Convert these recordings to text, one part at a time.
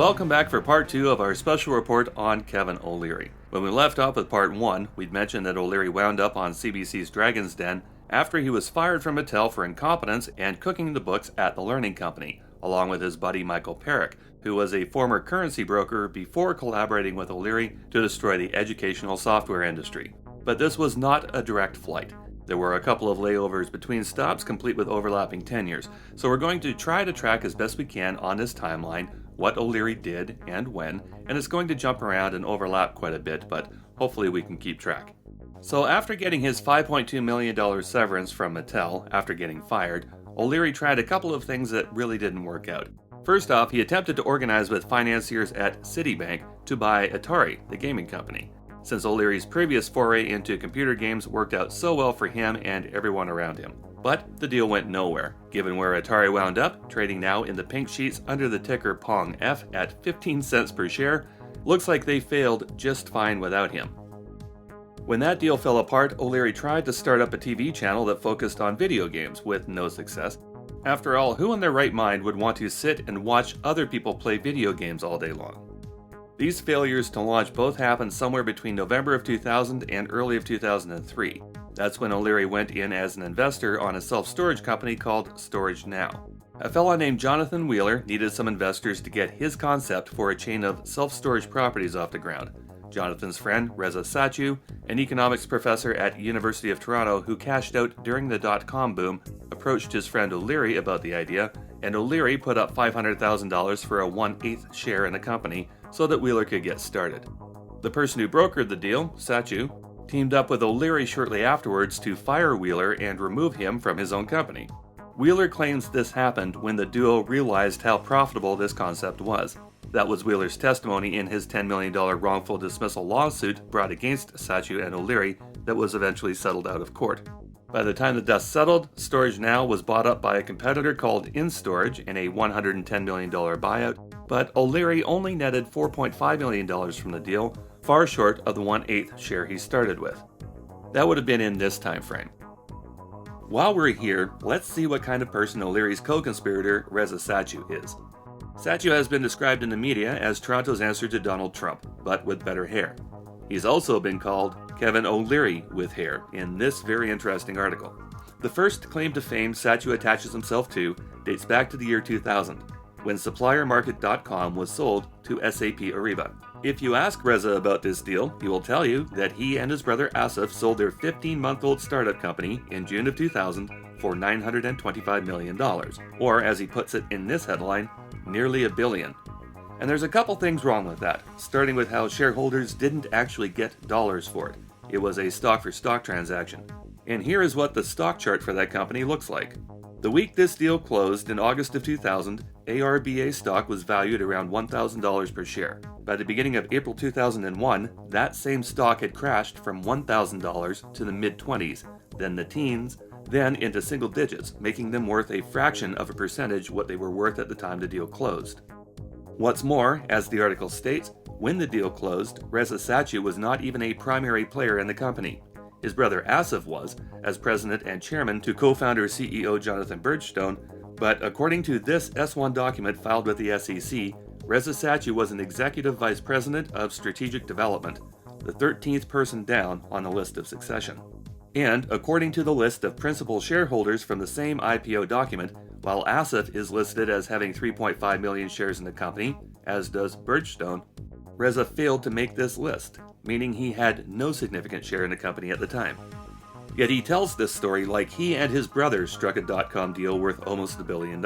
Welcome back for part 2 of our special report on Kevin O'Leary. When we left off with part 1, we'd mentioned that O'Leary wound up on CBC's Dragon's Den after he was fired from Mattel for incompetence and cooking the books at the Learning Company, along with his buddy Michael Perrick, who was a former currency broker before collaborating with O'Leary to destroy the educational software industry. But this was not a direct flight. There were a couple of layovers between stops complete with overlapping tenures, so we're going to try to track as best we can on this timeline what O'Leary did and when, and it's going to jump around and overlap quite a bit, but hopefully we can keep track. So after getting his $5.2 million severance from Mattel after getting fired, O'Leary tried a couple of things that really didn't work out. First off, he attempted to organize with financiers at Citibank to buy Atari, the gaming company, since O'Leary's previous foray into computer games worked out so well for him and everyone around him. But the deal went nowhere, given where Atari wound up, trading now in the pink sheets under the ticker PONGF at 15 cents per share. Looks like they failed just fine without him. When that deal fell apart, O'Leary tried to start up a TV channel that focused on video games, with no success. After all, who in their right mind would want to sit and watch other people play video games all day long? These failures to launch both happened somewhere between November of 2000 and early of 2003. That's when O'Leary went in as an investor on a self-storage company called StorageNow. A fellow named Jonathan Wheeler needed some investors to get his concept for a chain of self-storage properties off the ground. Jonathan's friend, Reza Satchu, an economics professor at University of Toronto who cashed out during the dot-com boom, approached his friend O'Leary about the idea, and O'Leary put up $500,000 for a 1/8 share in the company so that Wheeler could get started. The person who brokered the deal, Satchu, teamed up with O'Leary shortly afterwards to fire Wheeler and remove him from his own company. Wheeler claims this happened when the duo realized how profitable this concept was. That was Wheeler's testimony in his $10 million wrongful dismissal lawsuit brought against Satchu and O'Leary that was eventually settled out of court. By the time the dust settled, StorageNow was bought up by a competitor called InStorage in a $110 million buyout, but O'Leary only netted $4.5 million from the deal, far short of the 1/8 share he started with. That would have been in this time frame. While we're here, let's see what kind of person O'Leary's co-conspirator Reza Satchu is. Satchu has been described in the media as Toronto's answer to Donald Trump, but with better hair. He's also been called Kevin O'Leary with hair in this very interesting article. The first claim to fame Satchu attaches himself to dates back to the year 2000, when SupplierMarket.com was sold to SAP Ariba. If you ask Reza about this deal, he will tell you that he and his brother Asif sold their 15-month-old startup company in June of 2000 for $925 million, or as he puts it in this headline, nearly $1 billion. And there's a couple things wrong with that, starting with how shareholders didn't actually get dollars for it. It was a stock-for-stock transaction. And here is what the stock chart for that company looks like. The week this deal closed in August of 2000, ARBA stock was valued around $1,000 per share. By the beginning of April 2001, that same stock had crashed from $1,000 to the mid-20s, then the teens, then into single digits, making them worth a fraction of a percentage what they were worth at the time the deal closed. What's more, as the article states, when the deal closed, Reza Satchu was not even a primary player in the company. His brother Asif was, as president and chairman to co-founder CEO Jonathan Birdstone, but according to this S1 document filed with the SEC, Reza Satchu was an executive vice president of strategic development, the 13th person down on the list of succession. And according to the list of principal shareholders from the same IPO document, while Asif is listed as having 3.5 million shares in the company, as does Birdstone, Reza failed to make this list, meaning he had no significant share in the company at the time. Yet he tells this story like he and his brother struck a dot-com deal worth almost $1 billion.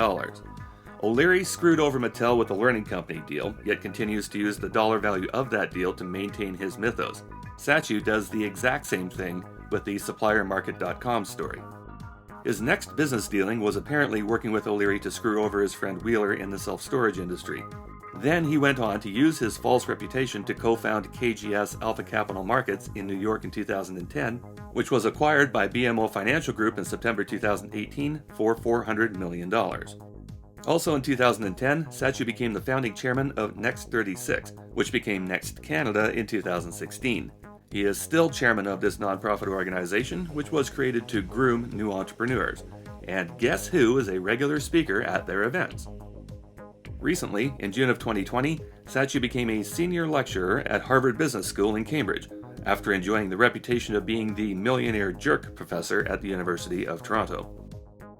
O'Leary screwed over Mattel with the Learning Company deal, yet continues to use the dollar value of that deal to maintain his mythos. Satchu does the exact same thing with the SupplierMarket.com story. His next business dealing was apparently working with O'Leary to screw over his friend Wheeler in the self-storage industry. Then he went on to use his false reputation to co-found KGS Alpha Capital Markets in New York in 2010, which was acquired by BMO Financial Group in September 2018 for $400 million. Also in 2010, Satchu became the founding chairman of Next 36, which became Next Canada in 2016. He is still chairman of this nonprofit organization, which was created to groom new entrepreneurs. And guess who is a regular speaker at their events? Recently, in June of 2020, Satchu became a senior lecturer at Harvard Business School in Cambridge, after enjoying the reputation of being the millionaire jerk professor at the University of Toronto.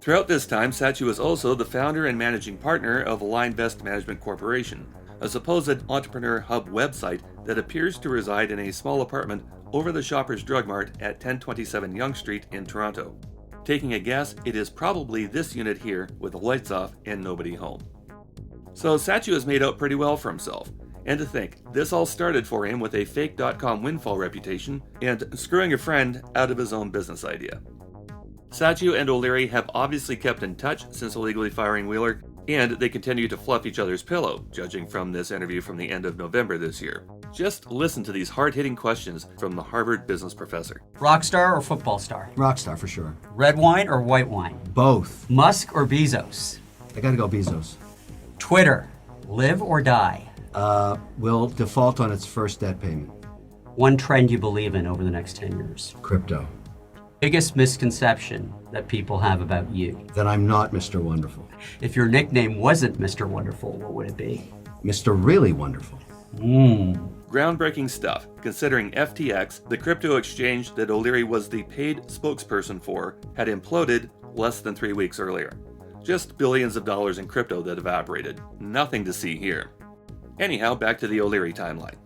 Throughout this time, Satchu was also the founder and managing partner of Alinvest Management Corporation, a supposed entrepreneur hub website that appears to reside in a small apartment over the Shoppers Drug Mart at 1027 Yonge Street in Toronto. Taking a guess, it is probably this unit here with the lights off and nobody home. So Satchu has made out pretty well for himself. And to think, this all started for him with a fake .com windfall reputation and screwing a friend out of his own business idea. Satchu and O'Leary have obviously kept in touch since illegally firing Wheeler, and they continue to fluff each other's pillow, judging from this interview from the end of November this year. Just listen to these hard-hitting questions from the Harvard business professor. Rock star or football star? Rock star for sure. Red wine or white wine? Both. Musk or Bezos? I gotta go Bezos. Twitter, live or die? Will default on its first debt payment. One trend you believe in over the next 10 years? Crypto. Biggest misconception that people have about you? That I'm not Mr. Wonderful. If your nickname wasn't Mr. Wonderful, what would it be? Mr. Really Wonderful. Groundbreaking stuff, considering FTX, the crypto exchange that O'Leary was the paid spokesperson for, had imploded less than 3 weeks earlier. Just billions of dollars in crypto that evaporated. Nothing to see here. Anyhow, back to the O'Leary timeline.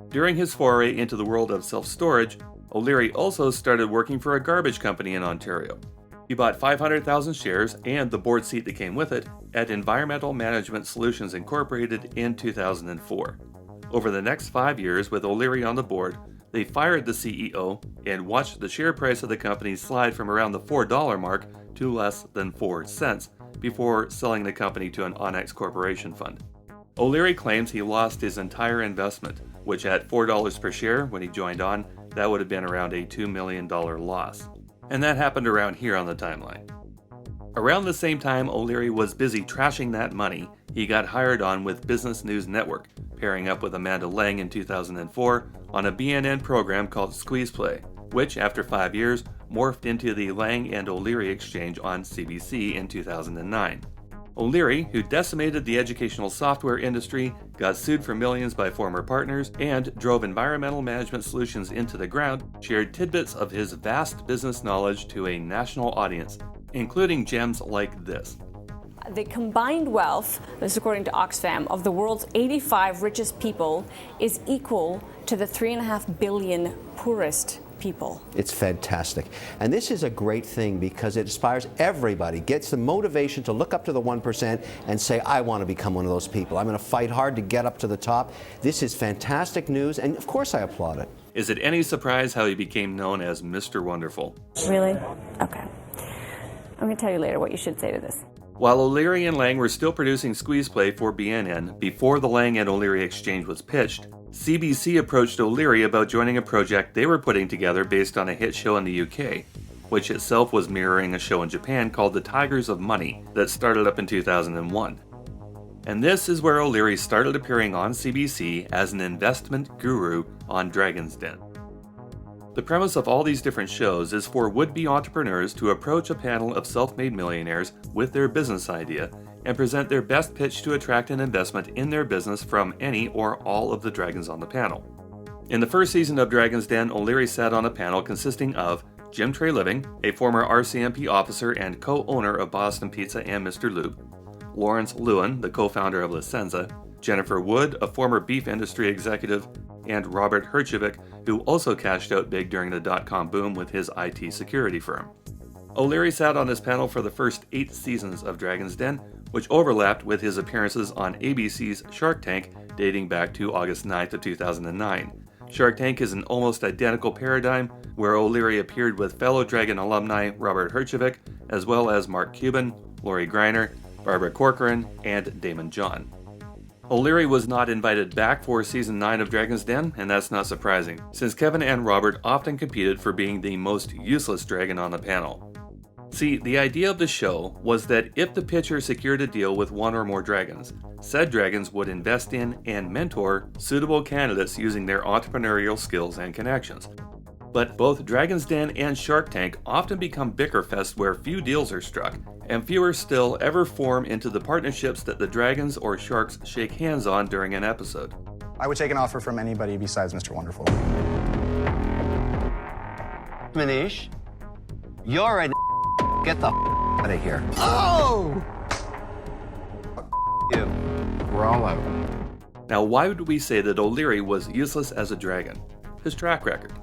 During his foray into the world of self-storage, O'Leary also started working for a garbage company in Ontario. He bought 500,000 shares and the board seat that came with it at Environmental Management Solutions Incorporated in 2004. Over the next 5 years, with O'Leary on the board, they fired the CEO and watched the share price of the company slide from around the $4 mark to less than 4 cents before selling the company to an Onyx Corporation fund. O'Leary claims he lost his entire investment, which at $4 per share when he joined on, that would have been around a $2 million loss. And that happened around here on the timeline. Around the same time O'Leary was busy trashing that money, he got hired on with Business News Network, pairing up with Amanda Lang in 2004 on a BNN program called Squeeze Play, which after 5 years morphed into the Lang and O'Leary exchange on CBC in 2009. O'Leary, who decimated the educational software industry, got sued for millions by former partners, and drove Environmental Management Solutions into the ground, shared tidbits of his vast business knowledge to a national audience, including gems like this. The combined wealth, this is according to Oxfam, of the world's 85 richest people is equal to the 3.5 billion poorest people. It's fantastic. And this is a great thing because it inspires everybody, gets the motivation to look up to the 1% and say, I want to become one of those people. I'm going to fight hard to get up to the top. This is fantastic news, and of course I applaud it. Is it any surprise how he became known as Mr. Wonderful? Really? Okay. I'm going to tell you later what you should say to this. While O'Leary and Lang were still producing Squeeze Play for BNN before the Lang and O'Leary exchange was pitched, CBC approached O'Leary about joining a project they were putting together based on a hit show in the UK, which itself was mirroring a show in Japan called The Tigers of Money that started up in 2001. And this is where O'Leary started appearing on CBC as an investment guru on Dragon's Den. The premise of all these different shows is for would-be entrepreneurs to approach a panel of self-made millionaires with their business idea and present their best pitch to attract an investment in their business from any or all of the dragons on the panel. In the first season of Dragon's Den, O'Leary sat on a panel consisting of Jim Treliving, a former RCMP officer and co-owner of Boston Pizza and Mr. Lube, Lawrence Lewin, the co-founder of La Senza, Jennifer Wood, a former beef industry executive, and Robert Herjavec, who also cashed out big during the dot-com boom with his IT security firm. O'Leary sat on this panel for the first 8 seasons of Dragon's Den, which overlapped with his appearances on ABC's Shark Tank dating back to August 9th of 2009. Shark Tank is an almost identical paradigm where O'Leary appeared with fellow Dragon alumni Robert Herjavec, as well as Mark Cuban, Lori Greiner, Barbara Corcoran, and Damon John. O'Leary was not invited back for Season 9 of Dragon's Den, and that's not surprising, since Kevin and Robert often competed for being the most useless dragon on the panel. See, the idea of the show was that if the pitcher secured a deal with one or more dragons, said dragons would invest in and mentor suitable candidates using their entrepreneurial skills and connections. But both Dragon's Den and Shark Tank often become bickerfests where few deals are struck, and fewer still ever form into the partnerships that the dragons or sharks shake hands on during an episode. I would take an offer from anybody besides Mr. Wonderful. Manish, you're a get the out of here. Oh! You. We're all out. Now, why would we say that O'Leary was useless as a dragon? His track record.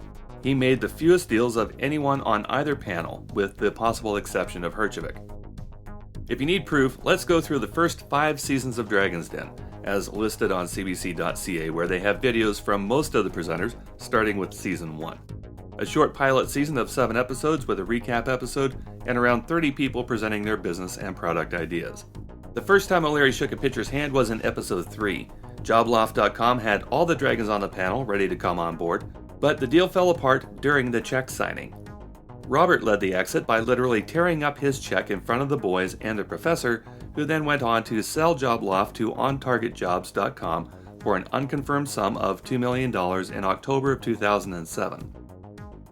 He made the fewest deals of anyone on either panel, with the possible exception of Herjavec. If you need proof, let's go through the first 5 seasons of Dragon's Den, as listed on cbc.ca, where they have videos from most of the presenters, starting with Season 1. A short pilot season of 7 episodes with a recap episode, and around 30 people presenting their business and product ideas. The first time O'Leary shook a pitcher's hand was in Episode 3. Jobloft.com had all the dragons on the panel ready to come on board, but the deal fell apart during the check signing. Robert led the exit by literally tearing up his check in front of the boys and the professor, who then went on to sell Jobloft to OnTargetJobs.com for an unconfirmed sum of $2 million in October of 2007.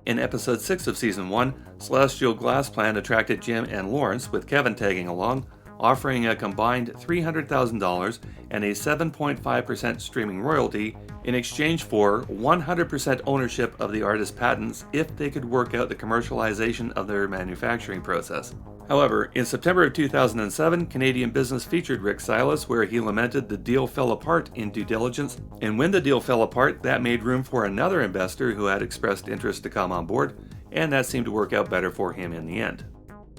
In Episode 6 of Season 1, Celestial Glass Plan attracted Jim and Lawrence, with Kevin tagging along, offering a combined $300,000 and a 7.5% streaming royalty in exchange for 100% ownership of the artist's patents if they could work out the commercialization of their manufacturing process. However, in September of 2007, Canadian Business featured Rick Silas, where he lamented the deal fell apart in due diligence, and when the deal fell apart, that made room for another investor who had expressed interest to come on board, and that seemed to work out better for him in the end.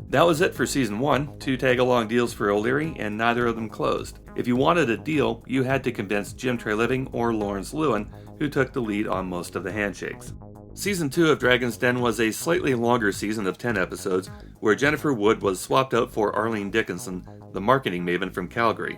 That was it for Season 1, 2 tag-along deals for O'Leary, and neither of them closed. If you wanted a deal, you had to convince Jim Treliving or Lawrence Lewin, who took the lead on most of the handshakes. Season 2 of Dragon's Den was a slightly longer season of 10 episodes, where Jennifer Wood was swapped out for Arlene Dickinson, the marketing maven from Calgary.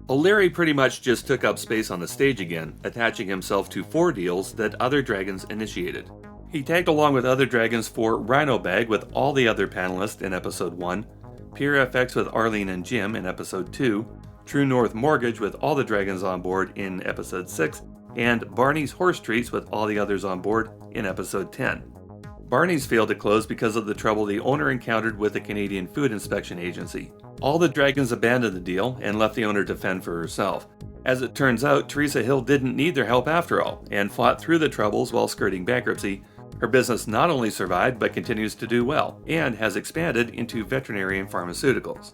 O'Leary pretty much just took up space on the stage again, attaching himself to 4 deals that other dragons initiated. He tagged along with other dragons for Rhino Bag with all the other panelists in Episode 1, Pure FX with Arlene and Jim in Episode 2, True North Mortgage with all the dragons on board in Episode 6, and Barney's Horse Treats with all the others on board in Episode 10. Barney's failed to close because of the trouble the owner encountered with the Canadian Food Inspection Agency. All the dragons abandoned the deal and left the owner to fend for herself. As it turns out, Teresa Hill didn't need their help after all, and fought through the troubles while skirting bankruptcy. Her business not only survived, but continues to do well, and has expanded into veterinary and pharmaceuticals.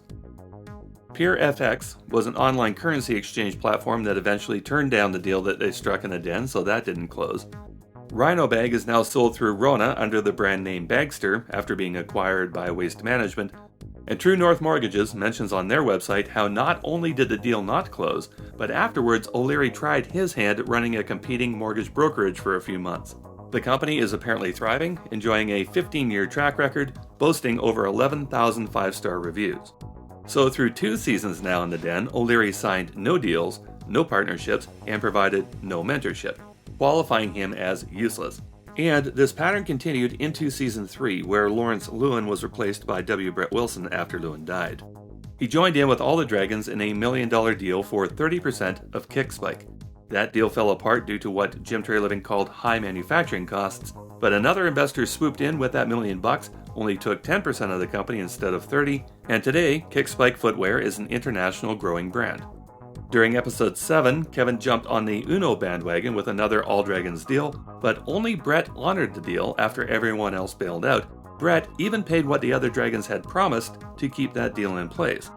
Pure FX was an online currency exchange platform that eventually turned down the deal that they struck in the den, so that didn't close. Rhino Bag is now sold through Rona under the brand name Bagster after being acquired by Waste Management, and True North Mortgages mentions on their website how not only did the deal not close, but afterwards O'Leary tried his hand at running a competing mortgage brokerage for a few months. The company is apparently thriving, enjoying a 15-year track record, boasting over 11,000 5-star reviews. So through 2 seasons now in the den, O'Leary signed no deals, no partnerships, and provided no mentorship, qualifying him as useless. And this pattern continued into Season 3, where Lawrence Lewin was replaced by W. Brett Wilson after Lewin died. He joined in with all the dragons in a $1 million deal for 30% of Kickspike. That deal fell apart due to what Jim Treliving called high manufacturing costs, but another investor swooped in with that $1 million, only took 10% of the company instead of 30%, and today, Kickspike Footwear is an international growing brand. During Episode 7, Kevin jumped on the Uno bandwagon with another All Dragons deal, but only Brett honored the deal after everyone else bailed out. Brett even paid what the other dragons had promised to keep that deal in place.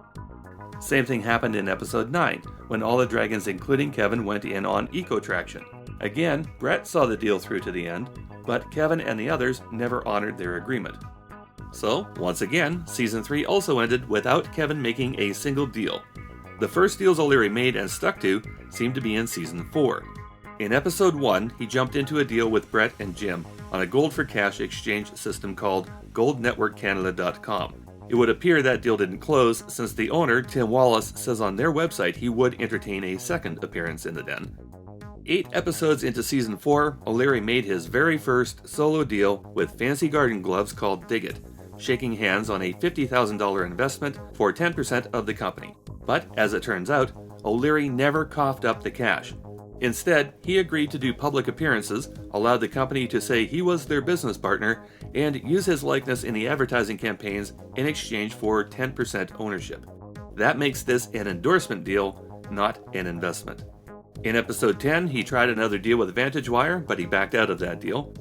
Same thing happened in Episode 9, when all the dragons including Kevin went in on Eco Traction. Again, Brett saw the deal through to the end, but Kevin and the others never honored their agreement. So, once again, Season 3 also ended without Kevin making a single deal. The first deals O'Leary made and stuck to seemed to be in Season 4. In Episode 1, he jumped into a deal with Brett and Jim on a gold for cash exchange system called goldnetworkcanada.com. It would appear that deal didn't close, since the owner, Tim Wallace, says on their website he would entertain a second appearance in the den. 8 episodes into Season 4, O'Leary made his very first solo deal with Fancy Garden Gloves called Dig It, shaking hands on a $50,000 investment for 10% of the company. But, as it turns out, O'Leary never coughed up the cash. Instead, he agreed to do public appearances, allowed the company to say he was their business partner, and use his likeness in the advertising campaigns in exchange for 10% ownership. That makes this an endorsement deal, not an investment. In episode 10, he tried another deal with VantageWire, but he backed out of that deal.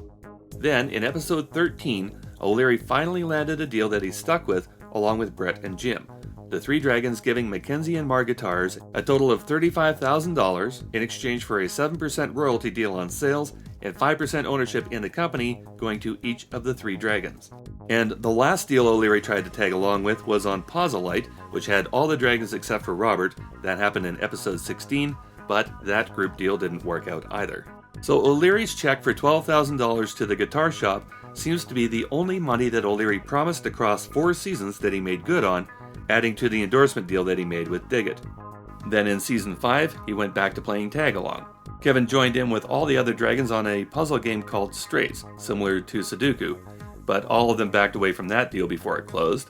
Then, in episode 13, O'Leary finally landed a deal that he stuck with, along with Brett and Jim. The Three Dragons giving Mackenzie and Mar Guitars a total of $35,000 in exchange for a 7% royalty deal on sales and 5% ownership in the company going to each of the Three Dragons. And the last deal O'Leary tried to tag along with was on Pausalite, which had all the dragons except for Robert. That happened in episode 16, but that group deal didn't work out either. So O'Leary's check for $12,000 to the guitar shop seems to be the only money that O'Leary promised across 4 seasons that he made good on, adding to the endorsement deal that he made with Diggit. Then in season 5, he went back to playing tag-along. Kevin joined in with all the other dragons on a puzzle game called Straits, similar to Sudoku, but all of them backed away from that deal before it closed.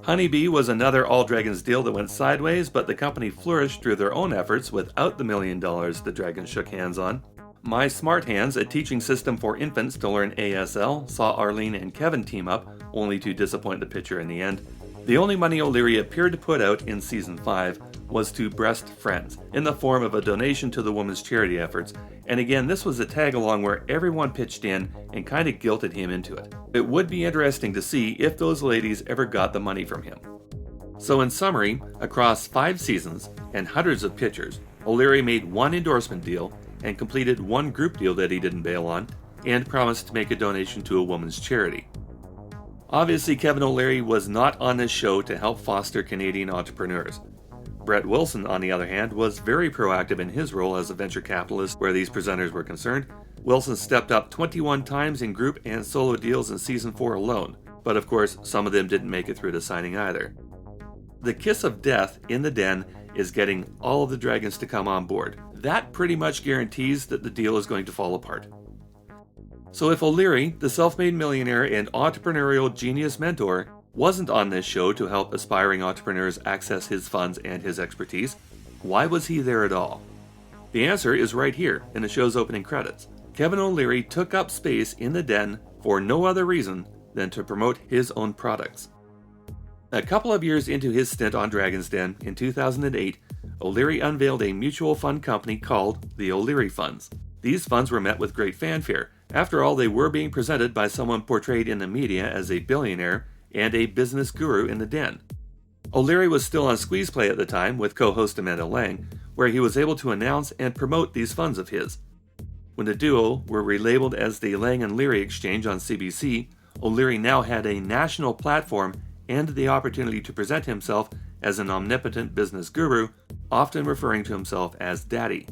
Honeybee was another all-dragons deal that went sideways, but the company flourished through their own efforts without the $1 million the dragons shook hands on. My Smart Hands, a teaching system for infants to learn ASL, saw Arlene and Kevin team up, only to disappoint the pitcher in the end. The only money O'Leary appeared to put out in season 5 was to Breast Friends, in the form of a donation to the women's charity efforts, and again this was a tag-along where everyone pitched in and kind of guilted him into it. It would be interesting to see if those ladies ever got the money from him. So in summary, across 5 seasons and hundreds of pitchers, O'Leary made 1 endorsement deal and completed 1 group deal that he didn't bail on, and promised to make a donation to a women's charity. Obviously, Kevin O'Leary was not on this show to help foster Canadian entrepreneurs. Brett Wilson, on the other hand, was very proactive in his role as a venture capitalist where these presenters were concerned. Wilson stepped up 21 times in group and solo deals in season 4 alone, but of course, some of them didn't make it through to signing either. The kiss of death in the den is getting all of the dragons to come on board. That pretty much guarantees that the deal is going to fall apart. So if O'Leary, the self-made millionaire and entrepreneurial genius mentor, wasn't on this show to help aspiring entrepreneurs access his funds and his expertise, why was he there at all? The answer is right here in the show's opening credits. Kevin O'Leary took up space in the den for no other reason than to promote his own products. A couple of years into his stint on Dragon's Den in 2008, O'Leary unveiled a mutual fund company called the O'Leary Funds. These funds were met with great fanfare. After all, they were being presented by someone portrayed in the media as a billionaire and a business guru in the den. O'Leary was still on Squeeze Play at the time with co-host Amanda Lang, where he was able to announce and promote these funds of his. When the duo were relabeled as the Lang and Leary Exchange on CBC, O'Leary now had a national platform and the opportunity to present himself as an omnipotent business guru, often referring to himself as Daddy.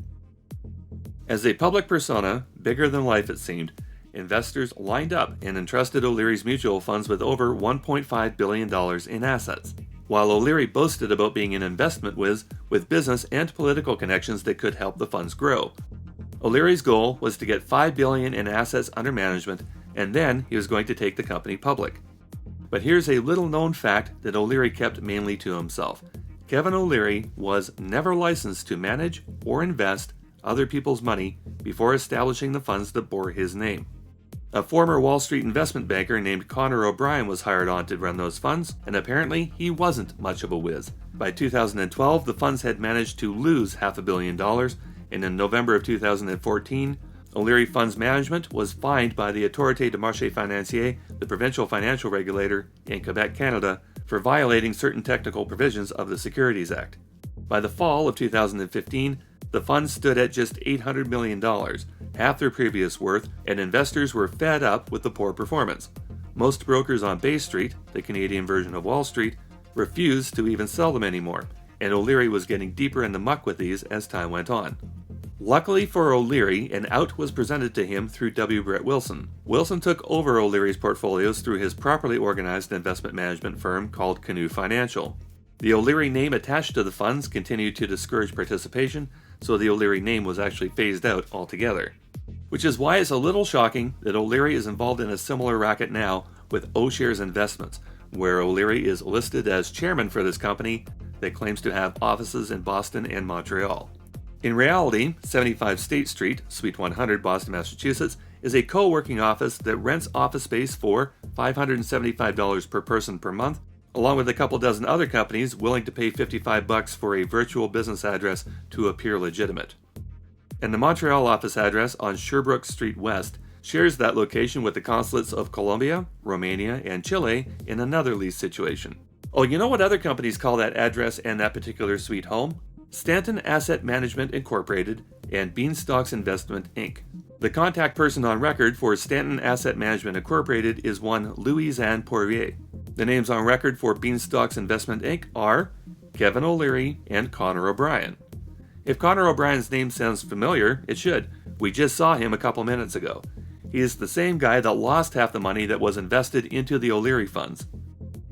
As a public persona, bigger than life it seemed, investors lined up and entrusted O'Leary's mutual funds with over $1.5 billion in assets. While O'Leary boasted about being an investment whiz with business and political connections that could help the funds grow. O'Leary's goal was to get $5 billion in assets under management, and then he was going to take the company public. But here's a little-known fact that O'Leary kept mainly to himself. Kevin O'Leary was never licensed to manage or invest other people's money before establishing the funds that bore his name. A former Wall Street investment banker named Connor O'Brien was hired on to run those funds, and apparently he wasn't much of a whiz. By 2012, the funds had managed to lose $500 million, and in November of 2014, O'Leary Funds Management was fined by the Autorité de Marché Financier, the provincial financial regulator in Quebec, Canada, for violating certain technical provisions of the Securities Act. By the fall of 2015, the funds stood at just $800 million, half their previous worth, and investors were fed up with the poor performance. Most brokers on Bay Street, the Canadian version of Wall Street, refused to even sell them anymore, and O'Leary was getting deeper in the muck with these as time went on. Luckily for O'Leary, an out was presented to him through W. Brett Wilson. Wilson took over O'Leary's portfolios through his properly organized investment management firm called Canoe Financial. The O'Leary name attached to the funds continued to discourage participation, so the O'Leary name was actually phased out altogether. Which is why it's a little shocking that O'Leary is involved in a similar racket now with O'Shares Investments, where O'Leary is listed as chairman for this company that claims to have offices in Boston and Montreal. In reality, 75 State Street, Suite 100, Boston, Massachusetts, is a co-working office that rents office space for $575 per person per month, along with a couple dozen other companies willing to pay $55 for a virtual business address to appear legitimate. And the Montreal office address on Sherbrooke Street West shares that location with the consulates of Colombia, Romania, and Chile in another lease situation. Oh, you know what other companies call that address and that particular suite home? Stanton Asset Management Incorporated and Beanstalks Investment Inc. The contact person on record for Stanton Asset Management Incorporated is one Louis-Anne Poirier. The names on record for Beanstalks Investment Inc. are Kevin O'Leary and Connor O'Brien. If Connor O'Brien's name sounds familiar, it should. We just saw him a couple minutes ago. He is the same guy that lost half the money that was invested into the O'Leary funds.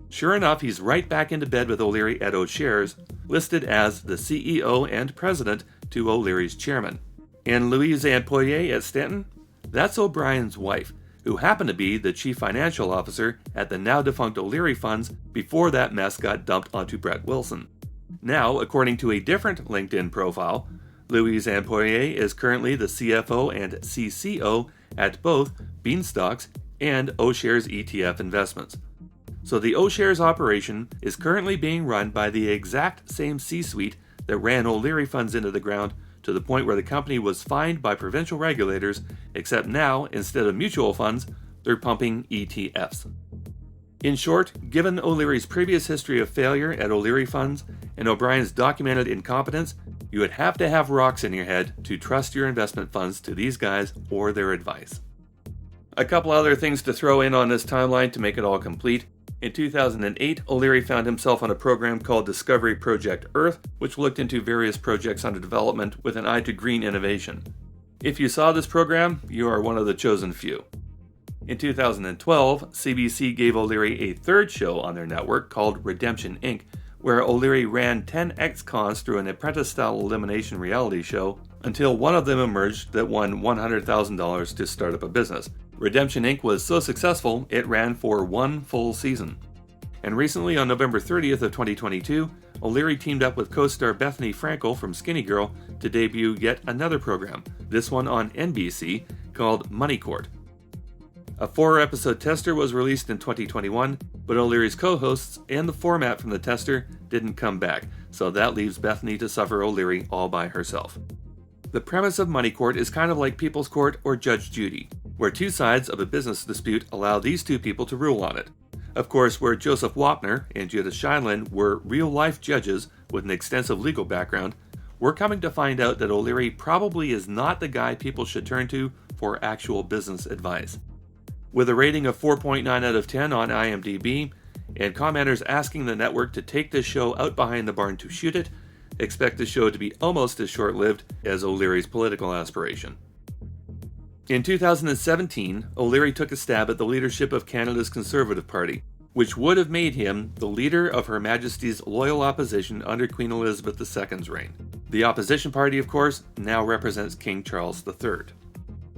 Sure enough, he's right back into bed with O'Leary at O'Shares, listed as the CEO and president to O'Leary's chairman. And Louise-Anne Poirier at Stanton? That's O'Brien's wife, who happened to be the chief financial officer at the now-defunct O'Leary funds before that mess got dumped onto Brett Wilson. Now, according to a different LinkedIn profile, Louise-Anne Poirier is currently the CFO and CCO at both Beanstalks and O'Shares ETF Investments. So the O'Shares operation is currently being run by the exact same C-suite that ran O'Leary funds into the ground to the point where the company was fined by provincial regulators, except now, instead of mutual funds, they're pumping ETFs. In short, given O'Leary's previous history of failure at O'Leary funds and O'Brien's documented incompetence, you would have to have rocks in your head to trust your investment funds to these guys or their advice. A couple other things to throw in on this timeline to make it all complete. In 2008, O'Leary found himself on a program called Discovery Project Earth, which looked into various projects under development with an eye to green innovation. If you saw this program, you are one of the chosen few. In 2012, CBC gave O'Leary a third show on their network called Redemption Inc., where O'Leary ran 10 ex-cons through an apprentice-style elimination reality show until one of them emerged that won $100,000 to start up a business. Redemption Inc. was so successful, it ran for one full season. And recently, on November 30th of 2022, O'Leary teamed up with co-star Bethany Frankel from Skinny Girl to debut yet another program, this one on NBC, called Money Court. A 4-episode tester was released in 2021, but O'Leary's co-hosts and the format from the tester didn't come back, so that leaves Bethany to suffer O'Leary all by herself. The premise of Money Court is kind of like People's Court or Judge Judy, where two sides of a business dispute allow these two people to rule on it. Of course, where Joseph Wapner and Judith Scheindlin were real-life judges with an extensive legal background, we're coming to find out that O'Leary probably is not the guy people should turn to for actual business advice. With a rating of 4.9 out of 10 on IMDb, and commenters asking the network to take this show out behind the barn to shoot it, expect the show to be almost as short-lived as O'Leary's political aspiration. In 2017, O'Leary took a stab at the leadership of Canada's Conservative Party, which would have made him the leader of Her Majesty's loyal opposition under Queen Elizabeth II's reign. The opposition party, of course, now represents King Charles III.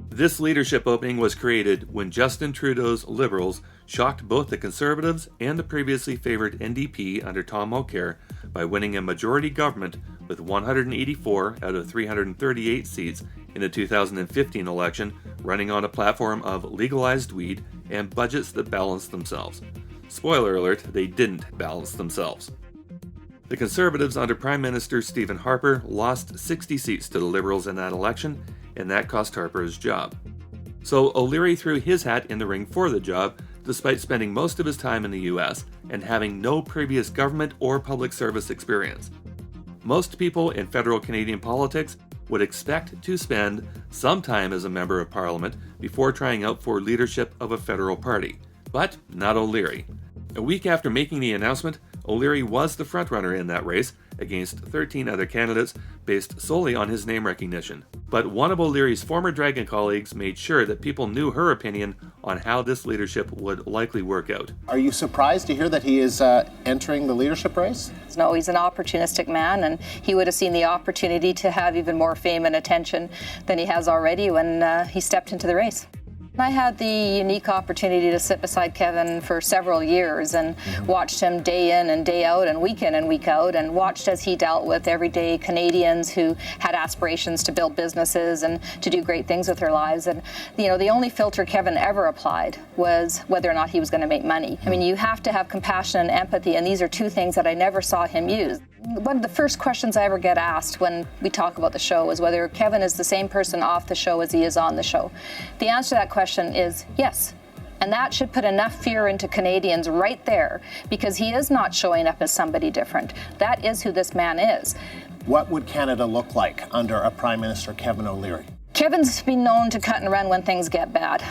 This leadership opening was created when Justin Trudeau's Liberals shocked both the Conservatives and the previously favored NDP under Tom Mulcair by winning a majority government with 184 out of 338 seats in the 2015 election, running on a platform of legalized weed and budgets that balanced themselves. Spoiler alert, they didn't balance themselves. The Conservatives under Prime Minister Stephen Harper lost 60 seats to the Liberals in that election, and that cost Harper his job. So O'Leary threw his hat in the ring for the job, despite spending most of his time in the US and having no previous government or public service experience. Most people in federal Canadian politics would expect to spend some time as a member of Parliament before trying out for leadership of a federal party, but not O'Leary. A week after making the announcement, O'Leary was the frontrunner in that race against 13 other candidates based solely on his name recognition. But one of O'Leary's former Dragon colleagues made sure that people knew her opinion on how this leadership would likely work out. Are you surprised to hear that he is entering the leadership race? No, he's an opportunistic man, and he would have seen the opportunity to have even more fame and attention than he has already when he stepped into the race. I had the unique opportunity to sit beside Kevin for several years and watched him day in and day out and week in and week out, and watched as he dealt with everyday Canadians who had aspirations to build businesses and to do great things with their lives. And the only filter Kevin ever applied was whether or not he was going to make money. I mean, you have to have compassion and empathy, and these are two things that I never saw him use. One of the first questions I ever get asked when we talk about the show is whether Kevin is the same person off the show as he is on the show. The answer to that question is yes. And that should put enough fear into Canadians right there, because he is not showing up as somebody different. That is who this man is. What would Canada look like under a Prime Minister Kevin O'Leary? Kevin's been known to cut and run when things get bad.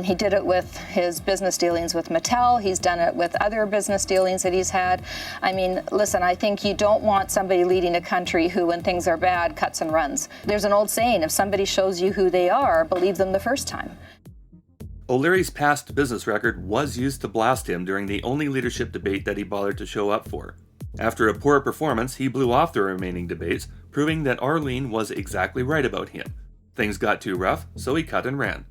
He did it with his business dealings with Mattel. He's done it with other business dealings that he's had. I mean, listen, I think you don't want somebody leading a country who, when things are bad, cuts and runs. There's an old saying, if somebody shows you who they are, believe them the first time. O'Leary's past business record was used to blast him during the only leadership debate that he bothered to show up for. After a poor performance, he blew off the remaining debates, proving that Arlene was exactly right about him. Things got too rough, so he cut and ran.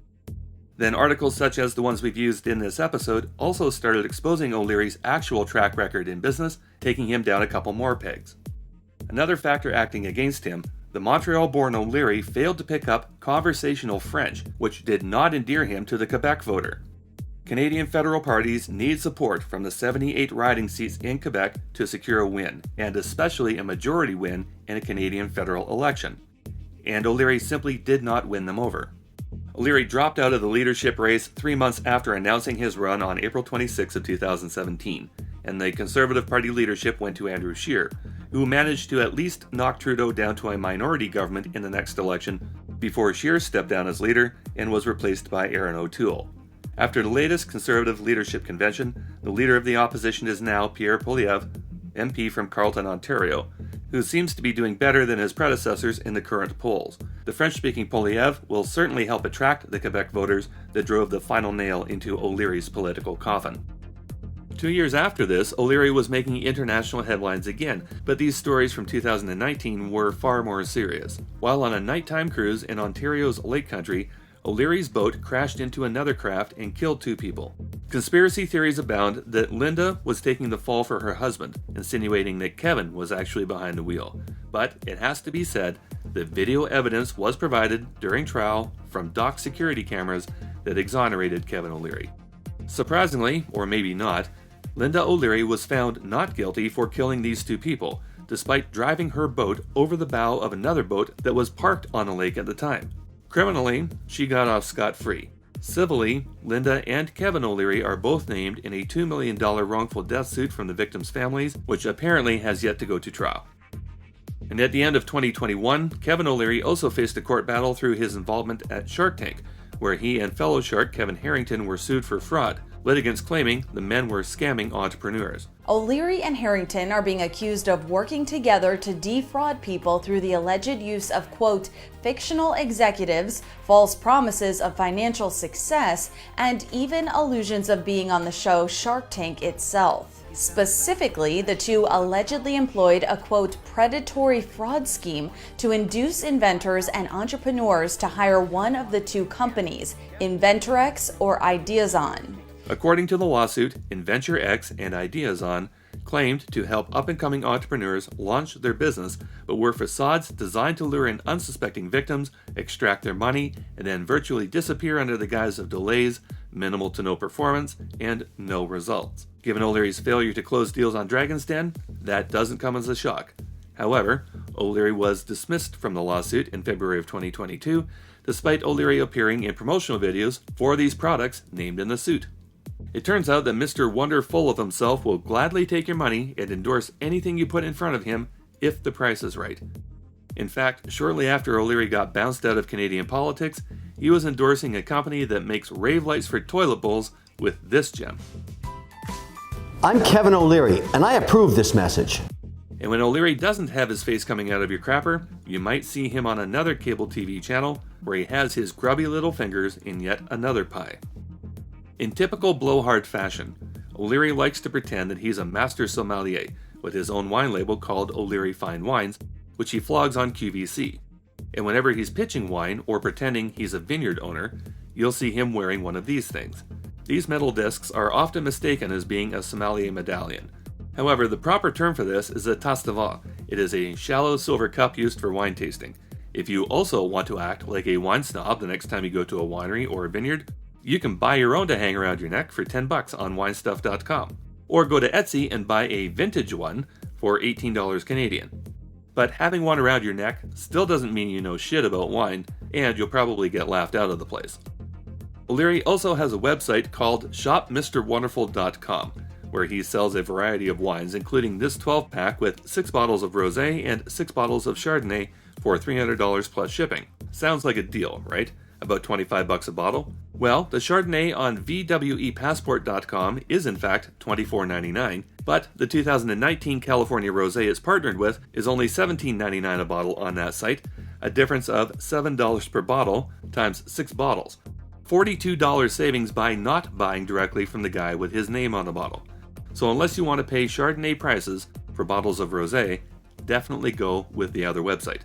Then articles such as the ones we've used in this episode also started exposing O'Leary's actual track record in business, taking him down a couple more pegs. Another factor acting against him, the Montreal-born O'Leary failed to pick up conversational French, which did not endear him to the Quebec voter. Canadian federal parties need support from the 78 riding seats in Quebec to secure a win, and especially a majority win in a Canadian federal election. And O'Leary simply did not win them over. O'Leary dropped out of the leadership race 3 months after announcing his run on April 26 of 2017, and the Conservative Party leadership went to Andrew Scheer, who managed to at least knock Trudeau down to a minority government in the next election before Scheer stepped down as leader and was replaced by Erin O'Toole. After the latest Conservative leadership convention, the leader of the opposition is now Pierre Poilievre, MP from Carleton, Ontario, who seems to be doing better than his predecessors in the current polls. The French-speaking Poilievre will certainly help attract the Quebec voters that drove the final nail into O'Leary's political coffin. 2 years after this, O'Leary was making international headlines again, but these stories from 2019 were far more serious. While on a nighttime cruise in Ontario's Lake Country, O'Leary's boat crashed into another craft and killed 2 people. Conspiracy theories abound that Linda was taking the fall for her husband, insinuating that Kevin was actually behind the wheel. But it has to be said that video evidence was provided during trial from dock security cameras that exonerated Kevin O'Leary. Surprisingly, or maybe not, Linda O'Leary was found not guilty for killing these 2 people, despite driving her boat over the bow of another boat that was parked on the lake at the time. Criminally, she got off scot-free. Civilly, Linda and Kevin O'Leary are both named in a $2 million wrongful death suit from the victims' families, which apparently has yet to go to trial. And at the end of 2021, Kevin O'Leary also faced a court battle through his involvement at Shark Tank, where he and fellow shark Kevin Harrington were sued for fraud, litigants claiming the men were scamming entrepreneurs. O'Leary and Harrington are being accused of working together to defraud people through the alleged use of, quote, fictional executives, false promises of financial success, and even illusions of being on the show Shark Tank itself. Specifically, the 2 allegedly employed a, quote, predatory fraud scheme to induce inventors and entrepreneurs to hire one of the 2 companies, InventorX or Ideason. According to the lawsuit, InventorX and Ideason claimed to help up-and-coming entrepreneurs launch their business, but were facades designed to lure in unsuspecting victims, extract their money, and then virtually disappear under the guise of delays, minimal to no performance, and no results. Given O'Leary's failure to close deals on Dragon's Den, that doesn't come as a shock. However, O'Leary was dismissed from the lawsuit in February of 2022, despite O'Leary appearing in promotional videos for these products named in the suit. It turns out that Mr. Wonderful of himself will gladly take your money and endorse anything you put in front of him if the price is right. In fact, shortly after O'Leary got bounced out of Canadian politics, he was endorsing a company that makes rave lights for toilet bowls with this gem. I'm Kevin O'Leary, and I approve this message. And when O'Leary doesn't have his face coming out of your crapper, you might see him on another cable TV channel where he has his grubby little fingers in yet another pie. In typical blowhard fashion, O'Leary likes to pretend that he's a master sommelier with his own wine label called O'Leary Fine Wines, which he flogs on QVC. And whenever he's pitching wine or pretending he's a vineyard owner, you'll see him wearing one of these things. These metal discs are often mistaken as being a sommelier medallion. However, the proper term for this is a tasse de vin. It is a shallow silver cup used for wine tasting. If you also want to act like a wine snob the next time you go to a winery or a vineyard, you can buy your own to hang around your neck for $10 on winestuff.com. Or go to Etsy and buy a vintage one for $18 Canadian. But having one around your neck still doesn't mean you know shit about wine, and you'll probably get laughed out of the place. O'Leary also has a website called shopmrwonderful.com, where he sells a variety of wines, including this 12-pack with 6 bottles of rosé and 6 bottles of Chardonnay for $300 plus shipping. Sounds like a deal, right? About $25 a bottle? Well, the Chardonnay on VWEpassport.com is in fact $24.99, but the 2019 California Rosé it's partnered with is only $17.99 a bottle on that site, a difference of $7 per bottle times 6 bottles. $42 savings by not buying directly from the guy with his name on the bottle. So unless you want to pay Chardonnay prices for bottles of rosé, definitely go with the other website.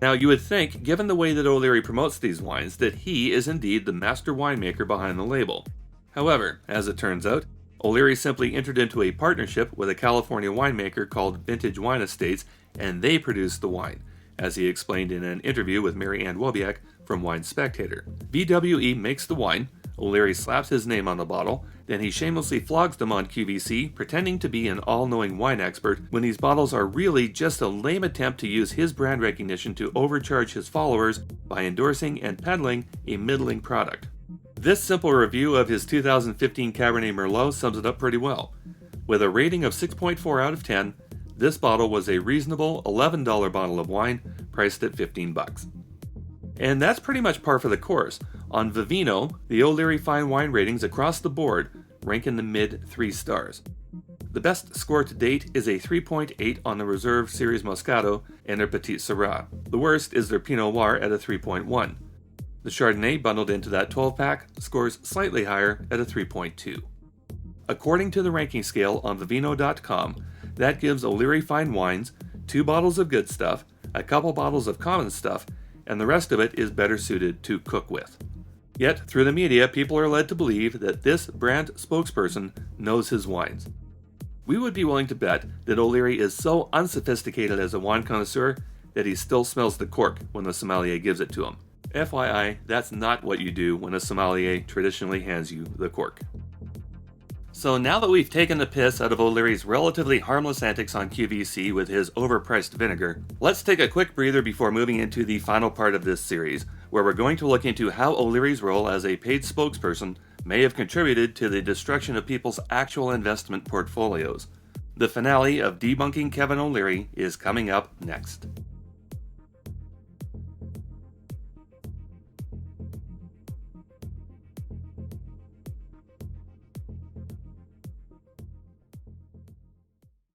Now you would think, given the way that O'Leary promotes these wines, that he is indeed the master winemaker behind the label. However, as it turns out, O'Leary simply entered into a partnership with a California winemaker called Vintage Wine Estates, and they produced the wine, as he explained in an interview with Mary Ann Wobiak from Wine Spectator. VWE makes the wine, O'Leary slaps his name on the bottle, then he shamelessly flogs them on QVC, pretending to be an all-knowing wine expert when these bottles are really just a lame attempt to use his brand recognition to overcharge his followers by endorsing and peddling a middling product. This simple review of his 2015 Cabernet Merlot sums it up pretty well. With a rating of 6.4 out of 10, this bottle was a reasonable $11 bottle of wine, priced at $15. And that's pretty much par for the course. On Vivino, the O'Leary fine wine ratings across the board rank in the mid 3 stars. The best score to date is a 3.8 on the Reserve Series Moscato and their Petit Syrah. The worst is their Pinot Noir at a 3.1. The Chardonnay bundled into that 12-pack scores slightly higher at a 3.2. According to the ranking scale on Vivino.com, that gives O'Leary Fine Wines 2 bottles of good stuff, a couple bottles of common stuff, and the rest of it is better suited to cook with. Yet, through the media, people are led to believe that this brand spokesperson knows his wines. We would be willing to bet that O'Leary is so unsophisticated as a wine connoisseur that he still smells the cork when the sommelier gives it to him. FYI, that's not what you do when a sommelier traditionally hands you the cork. So now that we've taken the piss out of O'Leary's relatively harmless antics on QVC with his overpriced vinegar, let's take a quick breather before moving into the final part of this series, where we're going to look into how O'Leary's role as a paid spokesperson may have contributed to the destruction of people's actual investment portfolios. The finale of Debunking Kevin O'Leary is coming up next.